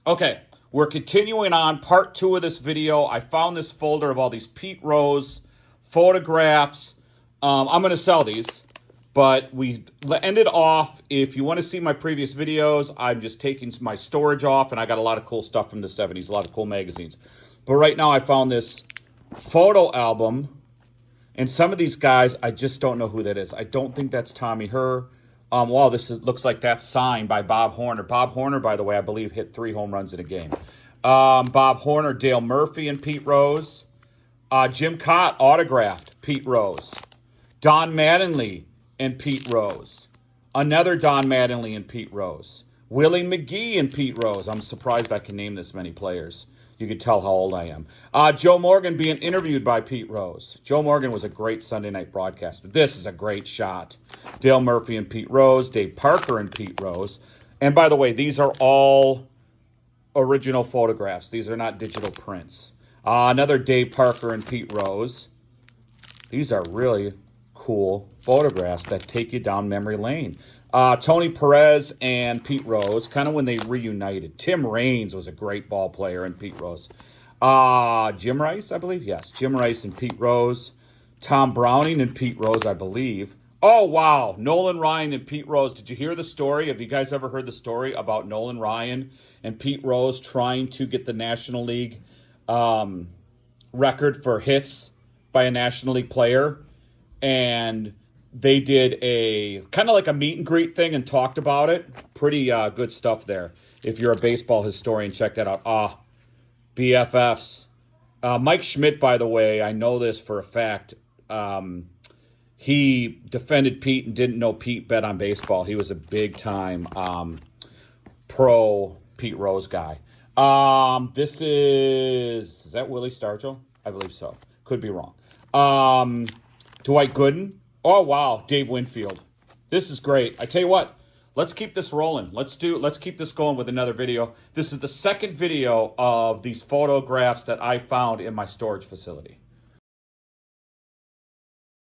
Okay, we're continuing on part two of this video. I found this folder of all these Pete Rose photographs. I'm going to sell these, but we ended off. If you want to see my previous videos, I'm just taking my storage off, and I got a lot of cool stuff from the 70s, a lot of cool magazines. But right now I found this photo album, and some of these guys, I just don't know who that is. I don't think that's Tommy Herr. Wow, looks like that's signed by Bob Horner. Bob Horner, by the way, I believe hit 3 home runs in a game. Bob Horner, Dale Murphy, and Pete Rose. Jim Cott autographed Pete Rose. Don Mattingly and Pete Rose. Another Don Mattingly and Pete Rose. Willie McGee and Pete Rose. I'm surprised I can name this many players. You can tell how old I am. Joe Morgan being interviewed by Pete Rose. Joe Morgan was a great Sunday night broadcaster. This is a great shot. Dale Murphy and Pete Rose. Dave Parker and Pete Rose. And by the way, these are all original photographs. These are not digital prints. Another Dave Parker and Pete Rose. These are really cool photographs that take you down memory lane. Tony Perez and Pete Rose, kind of when they reunited. Tim Raines was a great ball player, and Pete Rose. Jim Rice, I believe. Yes, Jim Rice and Pete Rose. Tom Browning and Pete Rose, I believe. Oh, wow. Nolan Ryan and Pete Rose. Did you hear the story? Have you guys ever heard the story about Nolan Ryan and Pete Rose trying to get the National League record for hits by a National League player? And they did a kind of like a meet and greet thing and talked about it. Pretty good stuff there. If you're a baseball historian, check that out. BFFs. Mike Schmidt, by the way, I know this for a fact. He defended Pete and didn't know Pete bet on baseball. He was a big-time pro Pete Rose guy. This is that Willie Stargell? I believe so. Could be wrong. Dwight Gooden. Oh, wow. Dave Winfield. This is great. I tell you what, let's keep this rolling. Let's keep this going with another video. This is the second video of these photographs that I found in my storage facility.